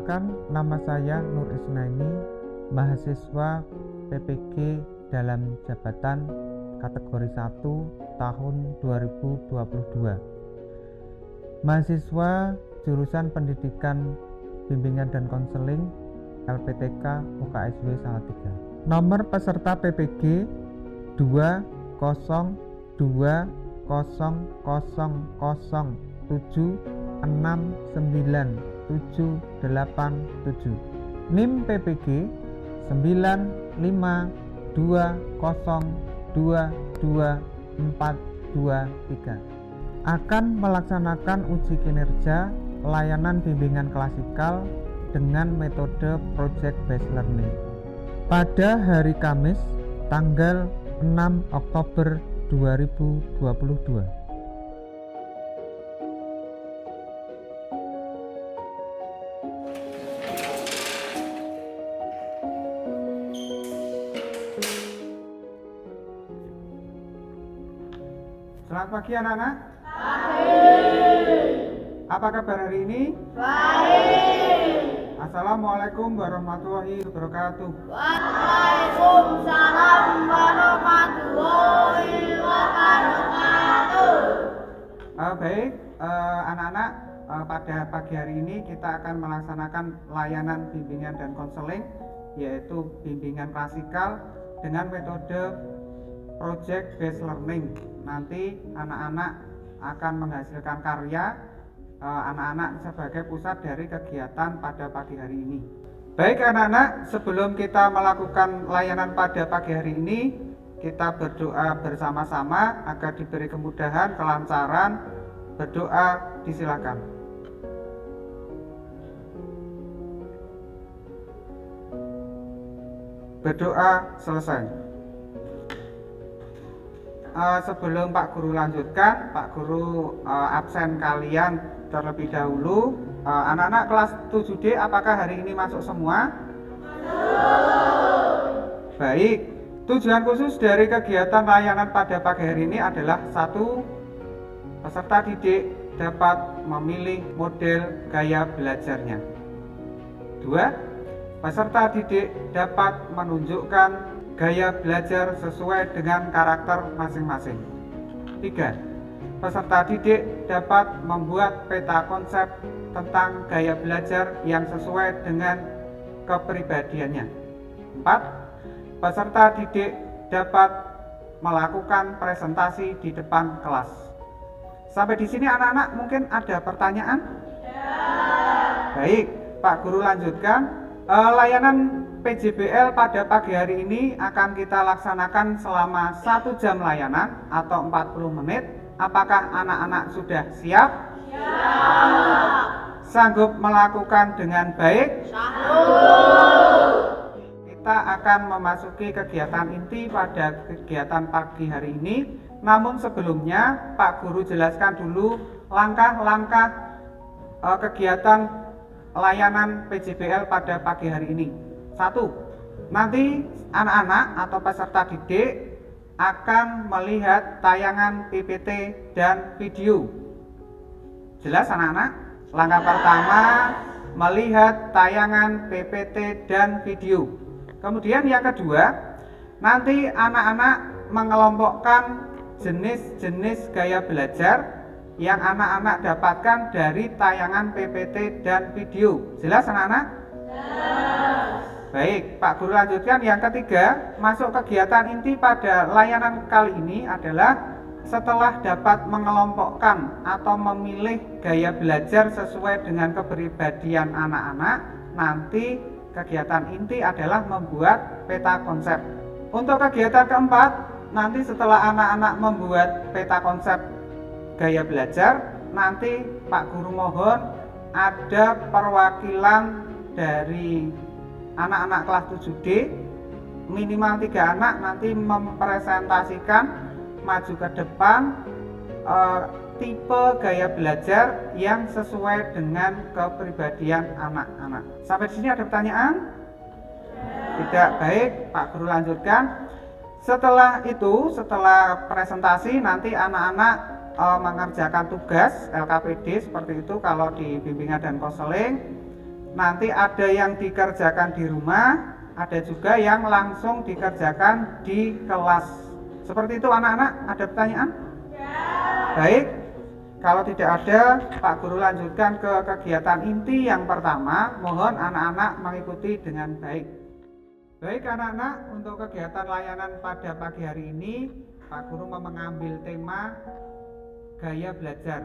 Perkenalkan, nama saya Nur Isnaini, mahasiswa PPG dalam jabatan kategori 1 tahun 2022. Mahasiswa jurusan Pendidikan Bimbingan dan Konseling LPTK UKSW Salatiga. Nomor peserta PPG 20200076987. NIM PPG 952022423 akan melaksanakan uji kinerja layanan bimbingan klasikal dengan metode Project Based Learning pada hari Kamis tanggal 6 Oktober 2022. Selamat pagi anak-anak. Apa kabar hari ini? Baik. Assalamualaikum warahmatullahi wabarakatuh. Waalaikumsalam warahmatullahi wabarakatuh. Baik, anak-anak, pada pagi hari ini kita akan melaksanakan layanan bimbingan dan konseling, yaitu bimbingan klasikal dengan metode Project Based Learning. Nanti anak-anak akan menghasilkan karya anak-anak sebagai pusat dari kegiatan pada pagi hari ini. Baik anak-anak, sebelum kita melakukan layanan pada pagi hari ini, kita berdoa bersama-sama agar diberi kemudahan, kelancaran. Berdoa disilakan. Berdoa selesai. Sebelum Pak Guru lanjutkan, Pak Guru absen kalian terlebih dahulu. Anak-anak kelas 7D apakah hari ini masuk semua? Baik, tujuan khusus dari kegiatan layanan pada pagi hari ini adalah 1. Peserta didik dapat memilih model gaya belajarnya. 2. Peserta didik dapat menunjukkan gaya belajar sesuai dengan karakter masing-masing. 3. Peserta didik dapat membuat peta konsep tentang gaya belajar yang sesuai dengan kepribadiannya. 4. Peserta didik dapat melakukan presentasi di depan kelas. Sampai di sini anak-anak mungkin ada pertanyaan? Baik, Pak Guru lanjutkan. Layanan PJBL pada pagi hari ini akan kita laksanakan selama 1 jam layanan atau 40 menit. Apakah anak-anak sudah siap? Siap. Sanggup melakukan dengan baik? Sanggup. Kita akan memasuki kegiatan inti pada kegiatan pagi hari ini. Namun sebelumnya Pak Guru jelaskan dulu langkah-langkah kegiatan layanan PJBL pada pagi hari ini. 1. Nanti anak-anak atau peserta didik akan melihat tayangan PPT dan video. Jelas anak-anak? Langkah pertama, melihat tayangan PPT dan video. Kemudian yang kedua, nanti anak-anak mengelompokkan jenis-jenis gaya belajar yang anak-anak dapatkan dari tayangan PPT dan video. Jelas anak-anak? Baik, Pak Guru lanjutkan. Yang ketiga, masuk kegiatan inti pada layanan kali ini adalah setelah dapat mengelompokkan atau memilih gaya belajar sesuai dengan kepribadian anak-anak, nanti kegiatan inti adalah membuat peta konsep. Untuk kegiatan keempat, nanti setelah anak-anak membuat peta konsep gaya belajar, nanti Pak Guru mohon ada perwakilan dari anak-anak kelas 7D, minimal 3 anak nanti mempresentasikan maju ke depan tipe gaya belajar yang sesuai dengan kepribadian anak-anak. Sampai di sini ada pertanyaan? Tidak. Baik, Pak Guru lanjutkan. Setelah itu, setelah presentasi, nanti anak-anak mengerjakan tugas LKPD seperti itu kalau di bimbingan dan konseling. nanti ada yang dikerjakan di rumah, ada juga yang langsung dikerjakan di kelas. Seperti itu anak-anak, ada pertanyaan? Baik, kalau tidak ada, Pak Guru lanjutkan ke kegiatan inti yang pertama. Mohon anak-anak mengikuti dengan baik. Baik anak-anak, untuk kegiatan layanan pada pagi hari ini, Pak Guru mengambil tema gaya belajar.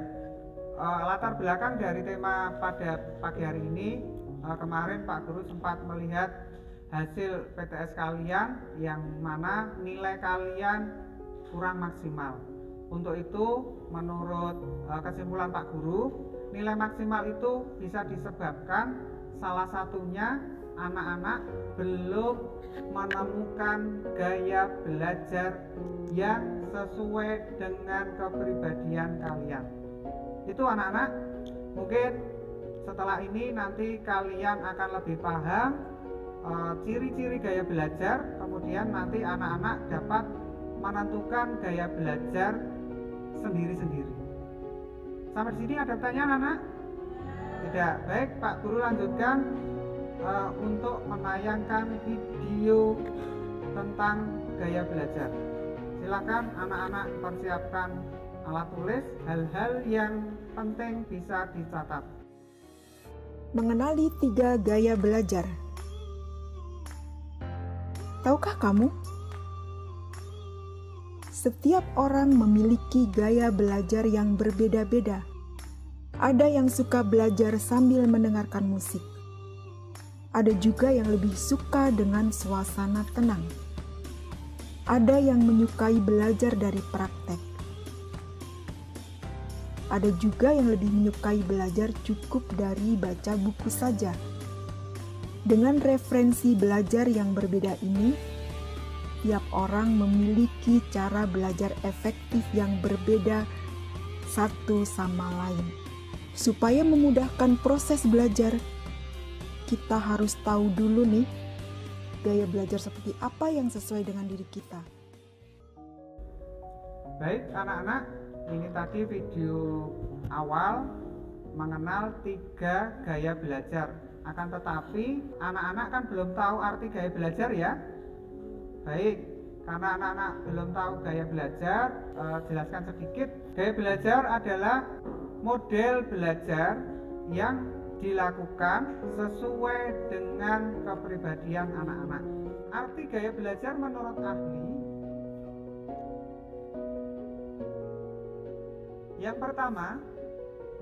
Latar belakang dari tema pada pagi hari ini, kemarin Pak Guru sempat melihat hasil PTS kalian yang mana nilai kalian kurang maksimal. Untuk itu, menurut kesimpulan Pak Guru, nilai maksimal itu bisa disebabkan salah satunya anak-anak belum menemukan gaya belajar yang sesuai dengan kepribadian kalian. Itu anak-anak, mungkin setelah ini nanti kalian akan lebih paham ciri-ciri gaya belajar, kemudian nanti anak-anak dapat menentukan gaya belajar sendiri-sendiri. Sampai di sini ada pertanyaan anak? Tidak. Baik, Pak Guru lanjutkan untuk menayangkan video tentang gaya belajar. Silakan anak-anak persiapkan alat tulis, hal-hal yang penting bisa dicatat. Mengenali 3 gaya belajar. Tahukah kamu? Setiap orang memiliki gaya belajar yang berbeda-beda. Ada yang suka belajar sambil mendengarkan musik. Ada juga yang lebih suka dengan suasana tenang. Ada yang menyukai belajar dari praktek. Ada juga yang lebih menyukai belajar cukup dari baca buku saja. Dengan referensi belajar yang berbeda ini, tiap orang memiliki cara belajar efektif yang berbeda satu sama lain. Supaya memudahkan proses belajar, kita harus tahu dulu nih, gaya belajar seperti apa yang sesuai dengan diri kita. Baik anak-anak, ini tadi video awal mengenal 3 gaya belajar. Akan tetapi anak-anak kan belum tahu arti gaya belajar ya. Baik, karena anak-anak belum tahu gaya belajar, jelaskan sedikit. Gaya belajar adalah model belajar yang dilakukan sesuai dengan kepribadian anak-anak. Arti gaya belajar menurut ahli, yang pertama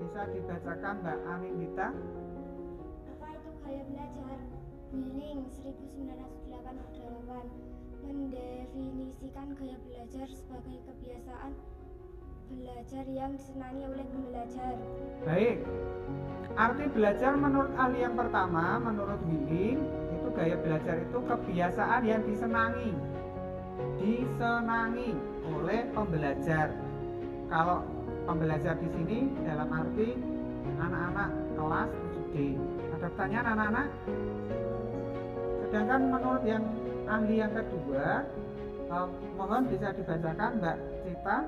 bisa dibacakan Mbak Anindita. Apa itu gaya belajar? Wheeling 1988 mendefinisikan gaya belajar sebagai kebiasaan belajar yang disenangi oleh pembelajar. Baik, arti belajar menurut ahli yang pertama, menurut Wheeling, itu gaya belajar itu kebiasaan yang disenangi oleh pembelajar. Kalau pembelajar di sini dalam arti anak-anak kelas 7D. Ada pertanyaan anak-anak? Sedangkan menurut yang ahli yang kedua, mohon bisa dibacakan Mbak Cita.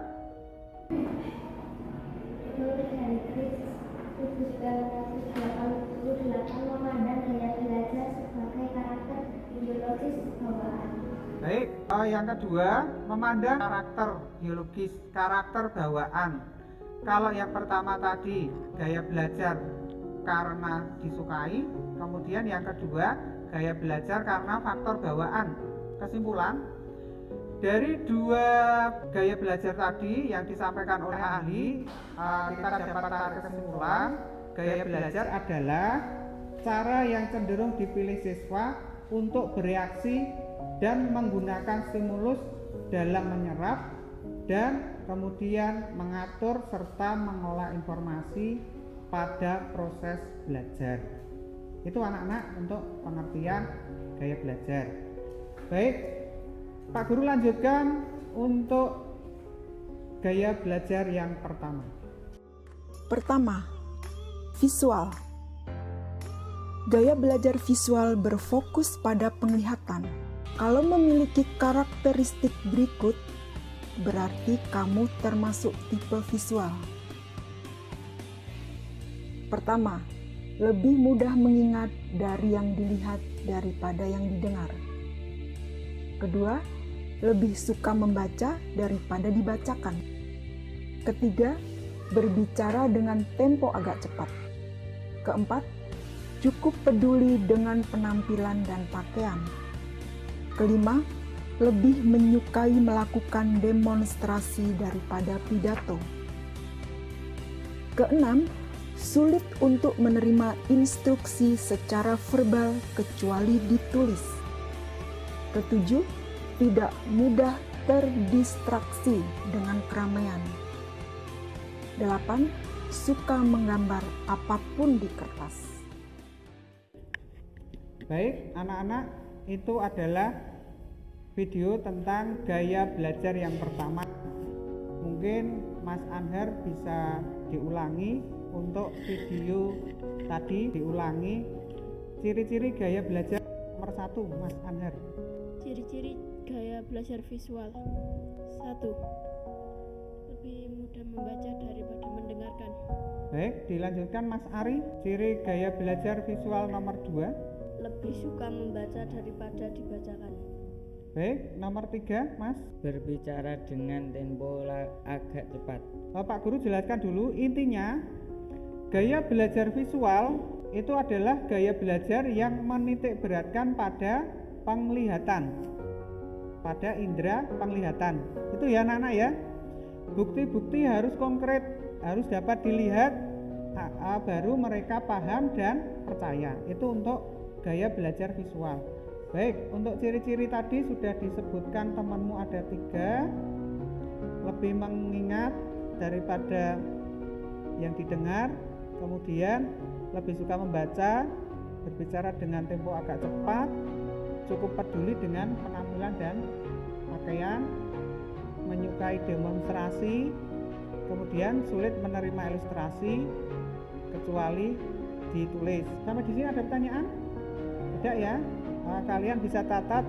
Menurut Hendrix 1988 memandang gaya belajar sebagai karakter biologis bawaan. Baik, yang kedua memandang karakter bawaan. Kalau yang pertama tadi gaya belajar karena disukai, kemudian yang kedua gaya belajar karena faktor bawaan. Kesimpulan dari 2 gaya belajar tadi yang disampaikan oleh ahli, kita dapat tarik kesimpulan gaya belajar adalah cara yang cenderung dipilih siswa untuk bereaksi dan menggunakan stimulus dalam menyerap dan kemudian mengatur serta mengolah informasi pada proses belajar. Itu anak-anak untuk pengertian gaya belajar. Baik, Pak Guru lanjutkan untuk gaya belajar yang pertama. Pertama, visual. Gaya belajar visual berfokus pada penglihatan. Kalau memiliki karakteristik berikut, berarti kamu termasuk tipe visual. Pertama, lebih mudah mengingat dari yang dilihat daripada yang didengar. Kedua, lebih suka membaca daripada dibacakan. Ketiga, berbicara dengan tempo agak cepat. Keempat, cukup peduli dengan penampilan dan pakaian. Kelima, lebih menyukai melakukan demonstrasi daripada pidato. Keenam, sulit untuk menerima instruksi secara verbal kecuali ditulis. Ketujuh, tidak mudah terdistraksi dengan keramaian. 8. Suka menggambar apapun di kertas. Baik, anak-anak, itu adalah video tentang gaya belajar yang pertama. Mungkin Mas Anhar bisa diulangi untuk video tadi, diulangi ciri-ciri gaya belajar nomor 1, Mas Anhar. Ciri-ciri gaya belajar visual. 1. Lebih mudah membaca daripada mendengarkan. Baik, dilanjutkan Mas Ari. Ciri gaya belajar visual nomor 2. Lebih suka membaca daripada dibacakan. Baik, nomor 3, Mas. Berbicara dengan tempo agak cepat. Pak Guru jelaskan dulu, intinya gaya belajar visual itu adalah gaya belajar yang menitik beratkan pada penglihatan, pada indera penglihatan. Itu ya anak-anak ya. Bukti-bukti harus konkret, harus dapat dilihat, baru mereka paham dan percaya. Itu untuk gaya belajar visual. Baik, untuk ciri-ciri tadi sudah disebutkan temanmu ada 3. Lebih mengingat daripada yang didengar, kemudian lebih suka membaca, berbicara dengan tempo agak cepat, cukup peduli dengan penampilan dan pakaian, menyukai demonstrasi, kemudian sulit menerima ilustrasi kecuali ditulis. Sampai di sini ada pertanyaan? Tidak ya? Kalian bisa catat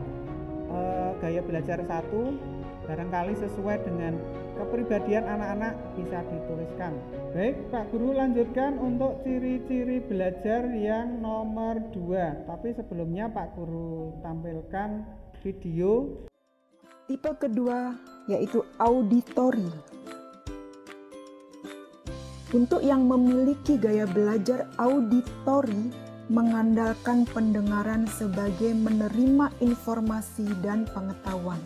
gaya belajar 1, barangkali sesuai dengan kepribadian anak-anak bisa dituliskan. Baik, Pak Guru lanjutkan untuk ciri-ciri belajar yang nomor 2. Tapi sebelumnya Pak Guru tampilkan video. Tipe kedua yaitu auditory. Untuk yang memiliki gaya belajar auditory, mengandalkan pendengaran sebagai menerima informasi dan pengetahuan.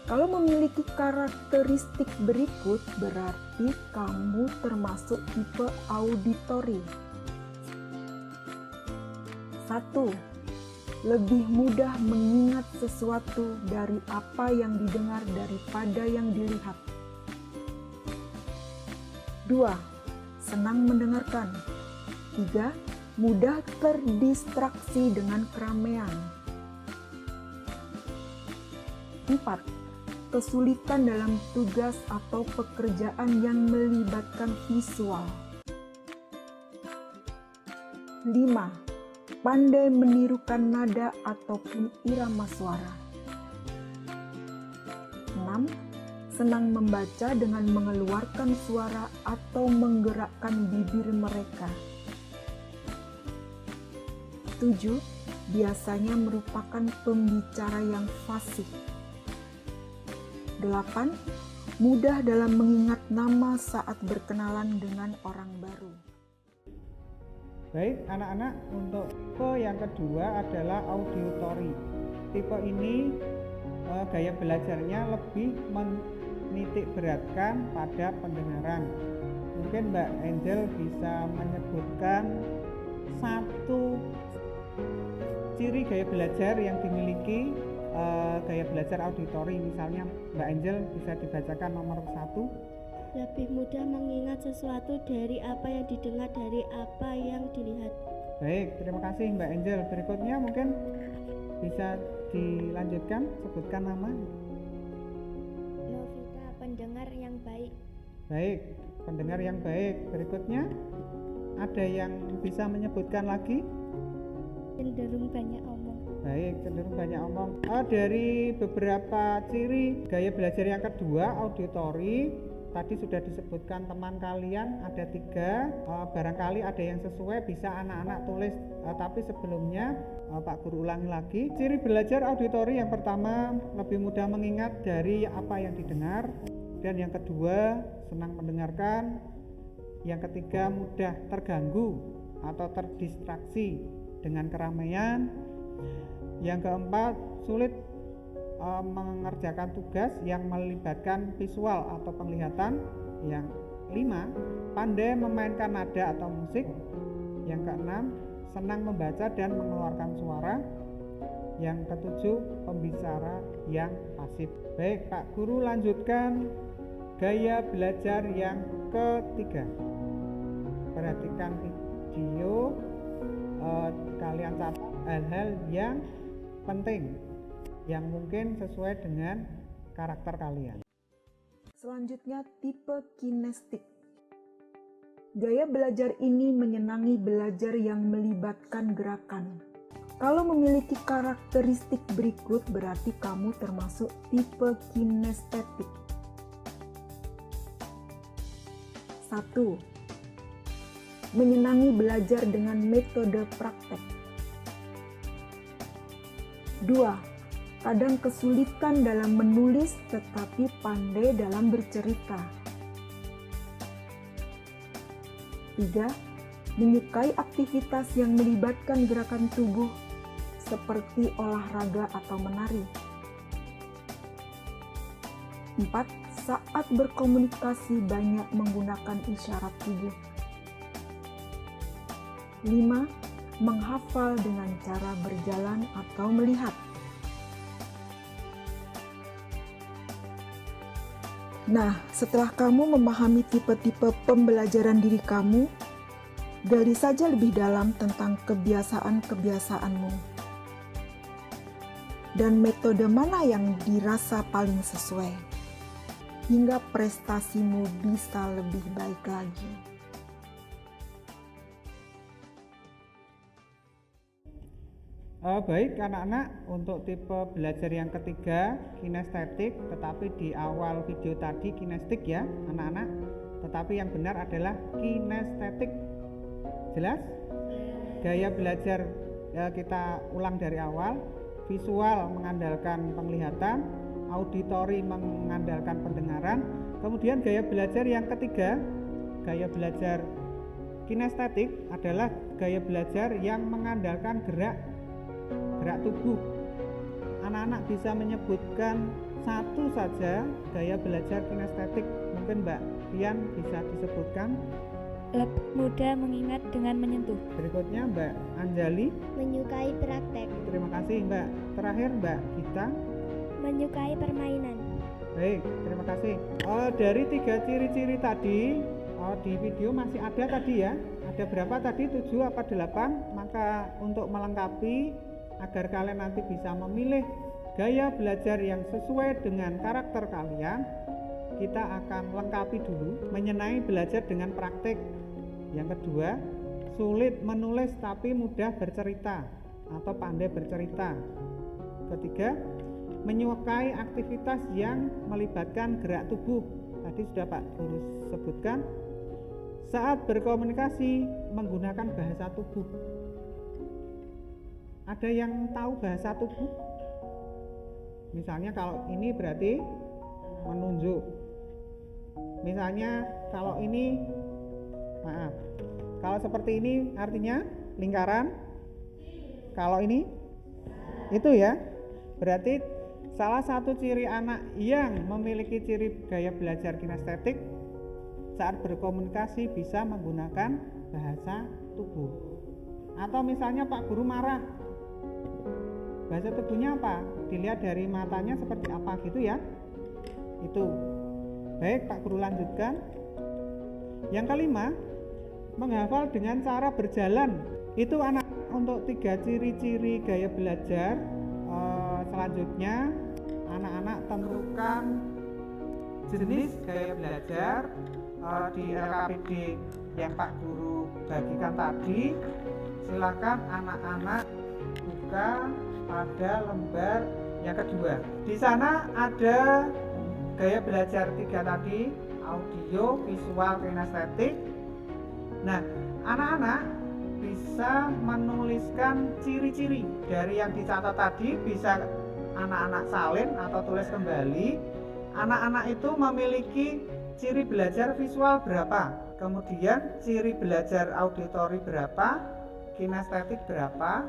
Kalau memiliki karakteristik berikut, berarti kamu termasuk tipe auditory. 1. Lebih mudah mengingat sesuatu dari apa yang didengar daripada yang dilihat. 2. Senang mendengarkan. 3. Mudah terdistraksi dengan keramaian. 4. Kesulitan dalam tugas atau pekerjaan yang melibatkan visual. 5. Pandai menirukan nada ataupun irama suara. 6. Senang membaca dengan mengeluarkan suara atau menggerakkan bibir mereka. 7. Biasanya merupakan pembicara yang fasih. 8. Mudah dalam mengingat nama saat berkenalan dengan orang baru. Baik, anak-anak, untuk tipe yang kedua adalah auditory. Tipe ini gaya belajarnya lebih menitik beratkan pada pendengaran. Mungkin Mbak Angel bisa menyebutkan 1 ciri gaya belajar yang dimiliki gaya belajar auditory. Misalnya Mbak Angel bisa dibacakan nomor 1. Lebih mudah mengingat sesuatu dari apa yang didengar dari apa yang dilihat. Baik, terima kasih Mbak Angel. Berikutnya mungkin bisa dilanjutkan, sebutkan nama. Novita, pendengar yang baik. Baik, pendengar yang baik. Berikutnya ada yang bisa menyebutkan lagi? Cenderung banyak omong. Baik, cenderung banyak omong. Dari beberapa ciri gaya belajar yang kedua, auditory, tadi sudah disebutkan teman kalian ada 3, barangkali ada yang sesuai bisa anak-anak tulis, tapi sebelumnya Pak Guru ulangi lagi. Ciri belajar auditori yang pertama, lebih mudah mengingat dari apa yang didengar, dan yang kedua senang mendengarkan, yang ketiga mudah terganggu atau terdistraksi dengan keramaian, yang keempat sulit mengerjakan tugas yang melibatkan visual atau penglihatan, yang 5 pandai memainkan nada atau musik, yang keenam senang membaca dan mengeluarkan suara, yang ketujuh pembicara yang pasif. Baik, Pak Guru lanjutkan gaya belajar yang ketiga. Perhatikan video, kalian catat hal-hal yang penting yang mungkin sesuai dengan karakter kalian. Selanjutnya, tipe kinestik. Gaya belajar ini menyenangi belajar yang melibatkan gerakan. Kalau memiliki karakteristik berikut, berarti kamu termasuk tipe kinestetik. 1. Menyenangi belajar dengan metode praktek. 2. Kadang kesulitan dalam menulis tetapi pandai dalam bercerita. 3. Menyukai aktivitas yang melibatkan gerakan tubuh seperti olahraga atau menari. 4. Saat berkomunikasi banyak menggunakan isyarat tubuh. 5. Menghafal dengan cara berjalan atau melihat. Nah, setelah kamu memahami tipe-tipe pembelajaran diri kamu, gali saja lebih dalam tentang kebiasaan-kebiasaanmu dan metode mana yang dirasa paling sesuai, hingga prestasimu bisa lebih baik lagi. Baik anak-anak, untuk tipe belajar yang ketiga kinestetik, tetapi di awal video tadi kinestik ya anak-anak, tetapi yang benar adalah kinestetik. Jelas? Gaya belajar kita ulang dari awal. Visual mengandalkan penglihatan, auditori mengandalkan pendengaran. Kemudian gaya belajar yang ketiga, gaya belajar kinestetik adalah gaya belajar yang mengandalkan gerak tubuh. Anak-anak bisa menyebutkan satu saja gaya belajar kinestetik. Mungkin Mbak Pian bisa disebutkan. Lebih mudah mengingat dengan menyentuh. Berikutnya Mbak Anjali. Menyukai praktek. Terima kasih Mbak. Terakhir Mbak Gita. Menyukai permainan. Baik, terima kasih. Dari 3 ciri-ciri tadi, di video masih ada tadi ya. Ada berapa tadi? 7 apa 8? Maka untuk melengkapi agar kalian nanti bisa memilih gaya belajar yang sesuai dengan karakter kalian, kita akan lengkapi dulu menyenangi belajar dengan praktik. Yang kedua, sulit menulis tapi mudah bercerita atau pandai bercerita. Ketiga, menyukai aktivitas yang melibatkan gerak tubuh. Tadi sudah Pak Guru sebutkan. Saat berkomunikasi menggunakan bahasa tubuh. Ada yang tahu bahasa tubuh? Misalnya kalau ini berarti menunjuk. Misalnya kalau ini, maaf, kalau seperti ini artinya lingkaran. Kalau ini, itu ya. Berarti salah satu ciri anak yang memiliki ciri gaya belajar kinestetik saat berkomunikasi bisa menggunakan bahasa tubuh. Atau misalnya Pak Guru marah, bahasa tubuhnya apa? Dilihat dari matanya seperti apa gitu ya. Itu. Baik, Pak Guru lanjutkan. Yang kelima, menghafal dengan cara berjalan. Itu anak untuk 3 ciri-ciri gaya belajar. Selanjutnya anak-anak tentukan jenis gaya belajar di LKPD yang Pak Guru bagikan tadi. Silakan anak-anak buka pada lembar yang kedua. Di sana ada gaya belajar 3 tadi, audio, visual, kinestetik. Nah, anak-anak bisa menuliskan ciri-ciri dari yang dicatat tadi, bisa anak-anak salin atau tulis kembali. Anak-anak itu memiliki ciri belajar visual berapa, kemudian ciri belajar auditori berapa, kinestetik berapa,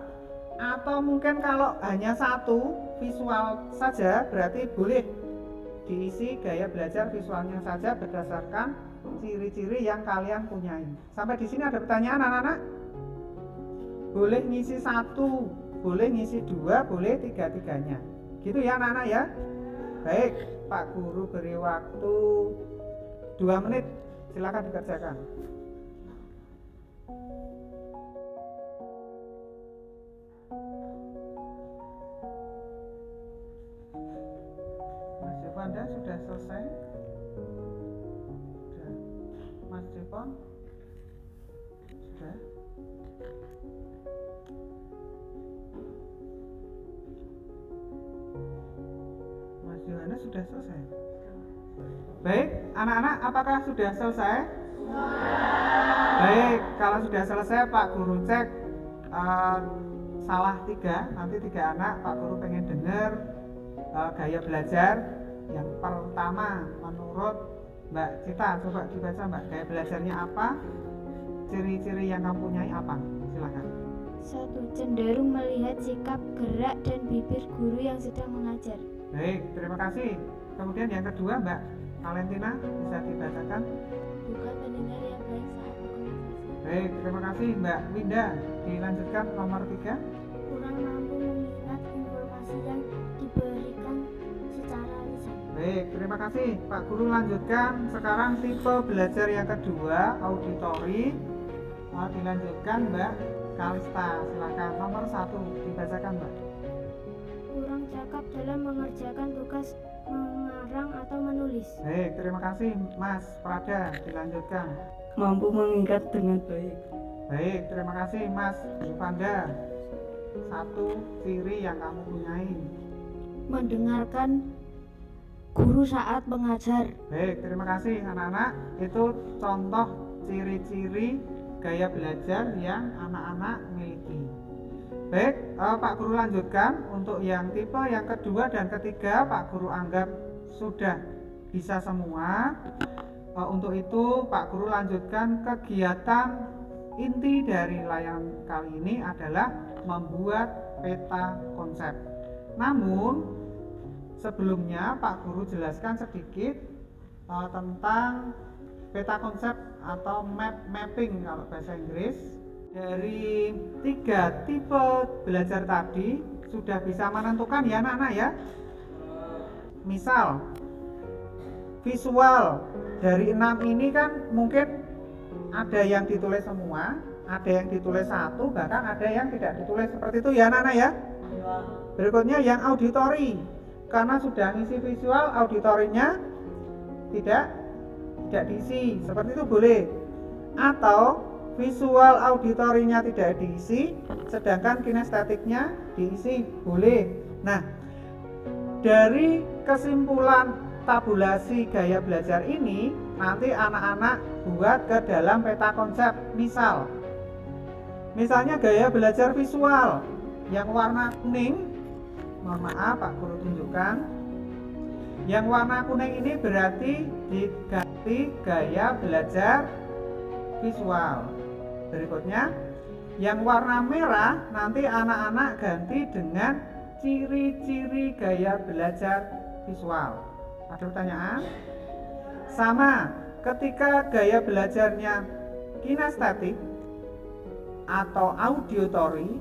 atau mungkin kalau hanya satu visual saja berarti boleh diisi gaya belajar visualnya saja berdasarkan ciri-ciri yang kalian punyai. Sampai di sini ada pertanyaan anak-anak? Boleh ngisi satu, boleh ngisi dua, boleh tiga-tiganya. Gitu ya anak-anak ya. Baik, Pak Guru beri waktu 2 menit. Silakan dikerjakan. Mas Jepanda sudah selesai? Sudah. Mas Jepon? Sudah. Mas Yohanes sudah selesai? Baik, anak-anak apakah sudah selesai? Baik, kalau sudah selesai Pak Guru cek salah 3, nanti 3 anak Pak Guru pengen dengar gaya belajar. Yang pertama menurut Mbak Cita, coba dibaca Mbak, gaya belajarnya apa? Ciri-ciri yang kamu punyai apa? Silakan. 1. Cenderung melihat sikap, gerak, dan bibir guru yang sedang mengajar. Baik, terima kasih. Kemudian yang kedua Mbak Valentina, bisa dibacakan? Bukan mendengar yang baik saat berkonversasi. Baik, terima kasih Mbak Winda. Dilanjutkan nomor 3. Kurang mampu mengingat informasi yang diberikan secara lisan. Baik, terima kasih Pak Guru. Lanjutkan sekarang tipe belajar yang kedua, auditori. Dilanjutkan Mbak Kalista, silakan nomor 1 dibacakan Mbak. Kurang cakap dalam mengerjakan tugas mengarang atau menulis. Baik, terima kasih Mas Prada, dilanjutkan. Mampu mengingat dengan baik. Baik, terima kasih Mas Yuvanda. 1 ciri yang kamu punyai. Mendengarkan guru saat mengajar. Baik, terima kasih anak-anak. Itu contoh ciri-ciri gaya belajar yang anak-anak miliki. Baik, Pak Guru lanjutkan. Untuk yang tipe yang kedua dan ketiga Pak Guru anggap sudah bisa semua. Untuk itu Pak Guru lanjutkan kegiatan inti dari layanan kali ini adalah membuat peta konsep. Namun sebelumnya Pak Guru jelaskan sedikit tentang peta konsep atau mapping kalau bahasa Inggris. Dari 3 tipe belajar tadi sudah bisa menentukan ya anak-anak ya. Misal visual dari 6 ini kan mungkin ada yang ditulis semua, ada yang ditulis 1, bahkan ada yang tidak ditulis, seperti itu ya anak-anak ya. Berikutnya yang auditori, karena sudah ngisi visual, auditorinya tidak diisi, seperti itu boleh. Atau visual auditorinya tidak diisi, sedangkan kinestetiknya diisi, boleh. Nah, dari kesimpulan tabulasi gaya belajar ini, nanti anak-anak buat ke dalam peta konsep. Misalnya gaya belajar visual yang warna kuning, mohon maaf Pak Guru tunjukkan. Yang warna kuning ini berarti diganti gaya belajar visual. Berikutnya yang warna merah nanti anak-anak ganti dengan ciri-ciri gaya belajar visual. Ada pertanyaan? Sama, ketika gaya belajarnya kinestetik atau auditory,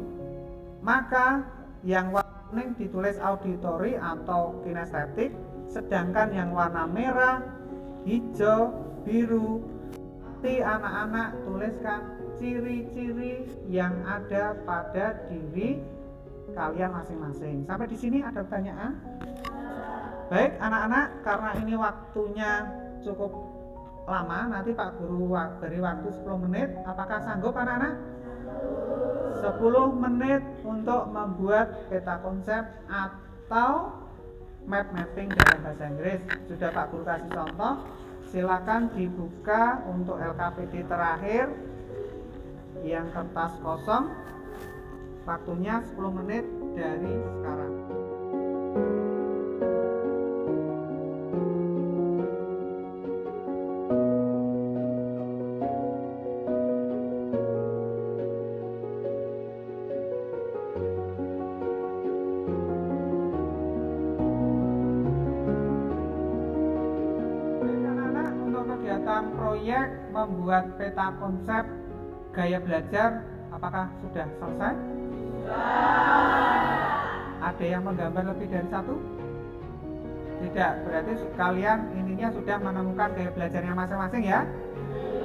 maka yang warna kuning ditulis auditory atau kinestetik, sedangkan yang warna merah, hijau, biru, nanti anak-anak tuliskan ciri-ciri yang ada pada diri kalian masing-masing. Sampai di sini ada pertanyaan? Baik anak-anak, karena ini waktunya cukup lama, nanti Pak Guru beri waktu 10 menit. Apakah sanggup anak-anak? 10 menit untuk membuat peta konsep atau map mapping dalam bahasa Inggris. Sudah Pak Guru kasih contoh. silakan dibuka untuk LKPD terakhir yang kertas kosong. Waktunya 10 menit dari sekarang. Kegiatan proyek membuat peta konsep gaya belajar apakah sudah selesai? Ada yang menggambar lebih dari satu? Tidak, berarti kalian ininya sudah menemukan gaya belajarnya masing-masing ya?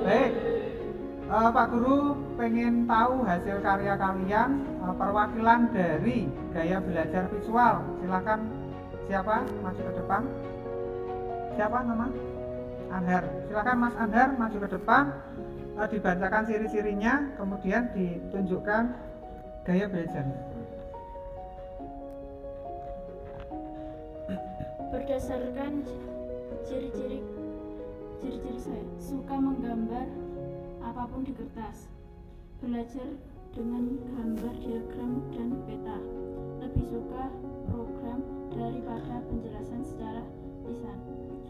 Baik, Pak Guru pengen tahu hasil karya kalian, perwakilan dari gaya belajar visual. Silakan, siapa maju ke depan? Siapa nama? Anhar. Silakan Mas Anhar maju ke depan, dibacakan ciri-cirinya, kemudian ditunjukkan gaya belajarnya. Berdasarkan ciri-ciri saya, suka menggambar apapun di kertas, belajar dengan gambar diagram dan peta, lebih suka program daripada penjelasan secara lisan,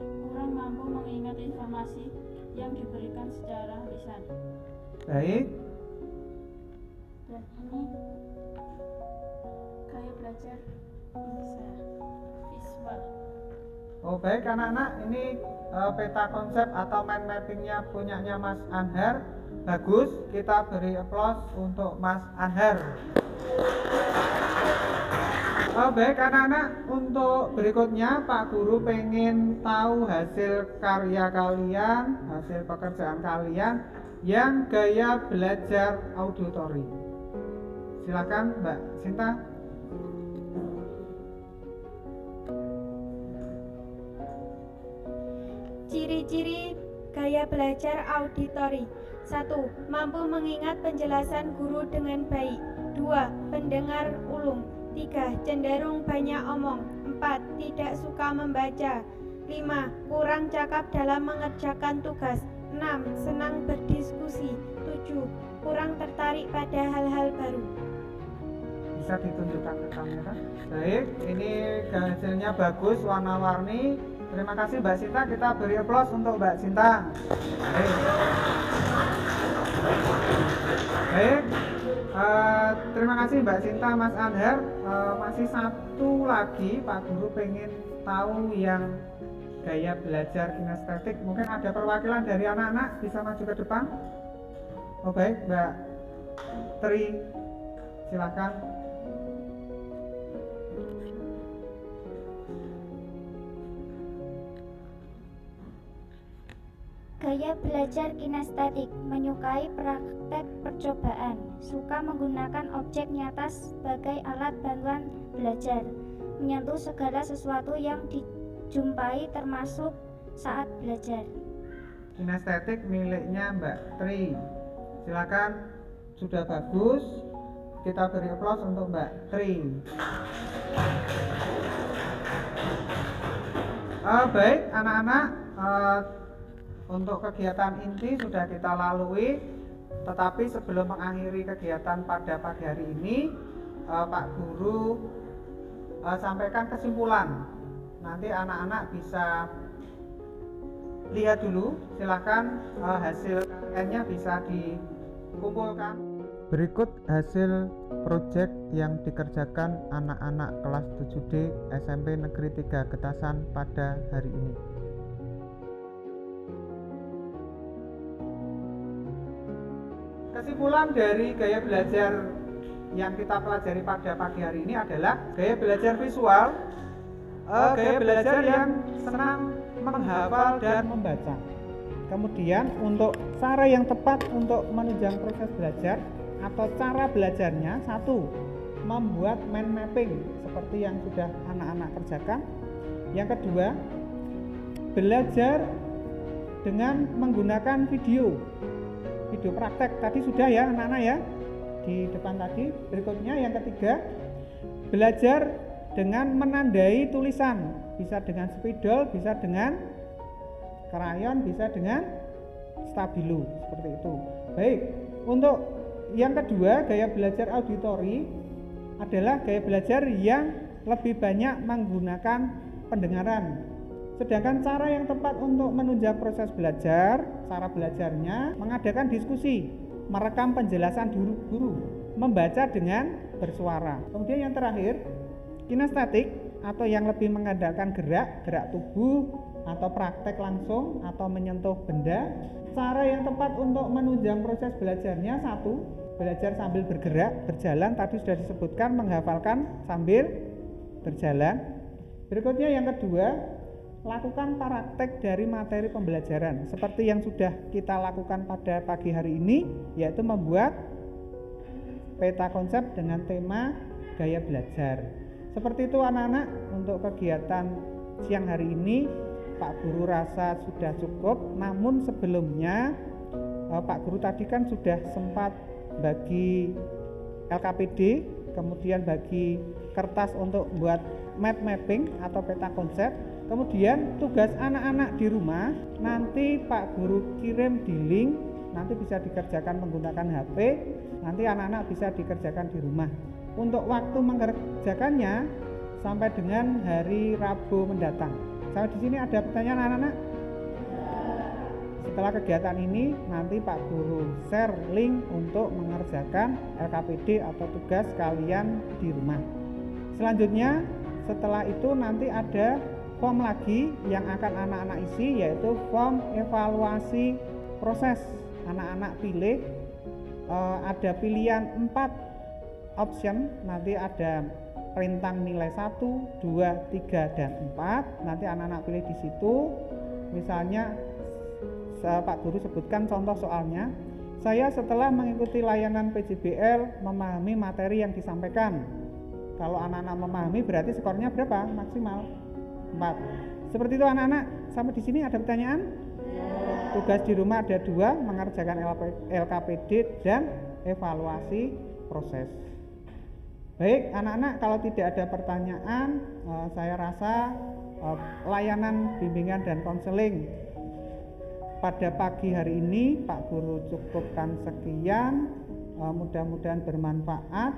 kurang mampu mengingat informasi yang diberikan secara lisan. Baik. Dan ini gaya belajar bisa visual. Oh baik anak-anak, ini peta konsep atau mind mappingnya punyanya Mas Anhar. Bagus, kita beri aplaus untuk Mas Anhar. Baik anak-anak, untuk berikutnya Pak Guru pengen tahu hasil karya kalian, hasil pekerjaan kalian yang gaya belajar auditori. Silakan Mbak Sinta. Ciri-ciri gaya belajar auditori. 1. Mampu mengingat penjelasan guru dengan baik. 2. Pendengar ulung. 3. Cenderung banyak omong. 4. Tidak suka membaca. 5. Kurang cakap dalam mengerjakan tugas. 6. Senang berdiskusi. 7. Kurang tertarik pada hal-hal baru. Bisa ditunjukkan ke kamera. Baik, ini hasilnya bagus, warna-warni. Terima kasih Mbak Sinta, kita beri aplaus untuk Mbak Sinta. Baik, terima kasih Mbak Sinta, Mas Anhar. Masih satu lagi Pak Guru pengen tahu yang gaya belajar kinestetik. Mungkin ada perwakilan dari anak-anak, bisa maju ke depan. Oh baik, Mbak Tri, silakan. Gaya belajar kinestetik, menyukai praktek percobaan, suka menggunakan objek nyata sebagai alat bantuan belajar, menyentuh segala sesuatu yang dijumpai termasuk saat belajar. Kinestetik miliknya Mbak Tri. Silakan, sudah bagus. Kita beri aplaus untuk Mbak Tri. Baik anak-anak, untuk kegiatan inti sudah kita lalui, tetapi sebelum mengakhiri kegiatan pada pagi hari ini, Pak Guru sampaikan kesimpulan. Nanti anak-anak bisa lihat dulu, silakan hasil karyanya bisa dikumpulkan. Berikut hasil proyek yang dikerjakan anak-anak kelas 7D SMP Negeri 3 Getasan pada hari ini. Kesimpulan dari gaya belajar yang kita pelajari pada pagi hari ini adalah gaya belajar visual, gaya belajar yang senang menghafal dan membaca. Kemudian untuk cara yang tepat untuk menunjang proses belajar atau cara belajarnya, 1. Membuat mind mapping seperti yang sudah anak-anak kerjakan. Yang kedua, belajar dengan menggunakan video praktek tadi sudah ya anak-anak ya di depan tadi. Berikutnya yang ketiga, belajar dengan menandai tulisan, bisa dengan spidol, bisa dengan krayon, bisa dengan stabilo, seperti itu. Baik, untuk yang kedua, gaya belajar auditori adalah gaya belajar yang lebih banyak menggunakan pendengaran. Sedangkan cara yang tepat untuk menunjang proses belajar, cara belajarnya mengadakan diskusi, merekam penjelasan guru, membaca dengan bersuara. Kemudian yang terakhir, kinestetik atau yang lebih mengandalkan gerak tubuh atau praktek langsung atau menyentuh benda. Cara yang tepat untuk menunjang proses belajarnya, satu, belajar sambil bergerak, berjalan, tadi sudah disebutkan, menghafalkan sambil berjalan. Berikutnya yang kedua, lakukan praktek dari materi pembelajaran seperti yang sudah kita lakukan pada pagi hari ini, yaitu membuat peta konsep dengan tema gaya belajar. Seperti itu anak-anak, untuk kegiatan siang hari ini Pak Guru rasa sudah cukup. Namun sebelumnya Pak Guru tadi kan sudah sempat bagi LKPD, kemudian bagi kertas untuk buat map mapping atau peta konsep. Kemudian tugas anak-anak di rumah nanti Pak Guru kirim di link, nanti bisa dikerjakan menggunakan HP, nanti anak-anak bisa dikerjakan di rumah. Untuk waktu mengerjakannya sampai dengan hari Rabu mendatang. Sampai di sini ada pertanyaan anak-anak? Setelah kegiatan ini nanti Pak Guru share link untuk mengerjakan LKPD atau tugas kalian di rumah. Selanjutnya setelah itu nanti ada form lagi yang akan anak-anak isi, yaitu form evaluasi proses. Anak-anak pilih, ada pilihan 4 option, nanti ada rentang nilai 1, 2, 3, dan 4. Nanti anak-anak pilih di situ. Misalnya Pak Guru sebutkan contoh soalnya, saya setelah mengikuti layanan PJBL memahami materi yang disampaikan. Kalau anak-anak memahami berarti skornya berapa maksimal? 4. Seperti itu anak-anak. Sampai di sini ada pertanyaan? Tugas di rumah ada 2, mengerjakan LKPD dan evaluasi proses. Baik anak-anak, kalau tidak ada pertanyaan, saya rasa layanan bimbingan dan konseling pada pagi hari ini Pak Guru cukupkan sekian. Mudah-mudahan bermanfaat.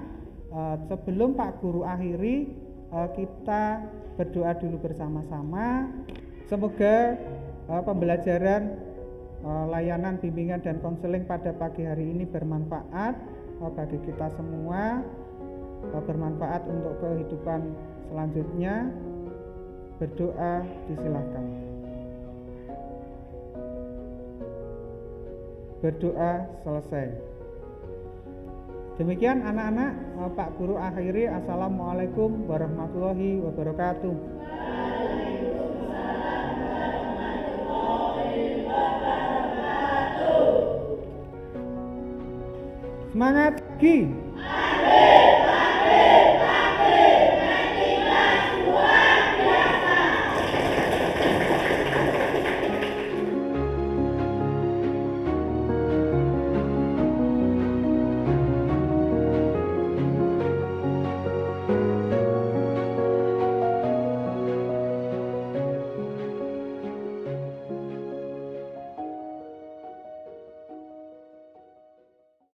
Sebelum Pak Guru akhiri, kita berdoa dulu bersama-sama. Semoga pembelajaran layanan bimbingan dan konseling pada pagi hari ini bermanfaat bagi kita semua, bermanfaat untuk kehidupan selanjutnya. Berdoa disilahkan. Berdoa selesai. Demikian anak-anak, Pak Guru akhiri. Assalamualaikum warahmatullahi wabarakatuh. Semangat pagi.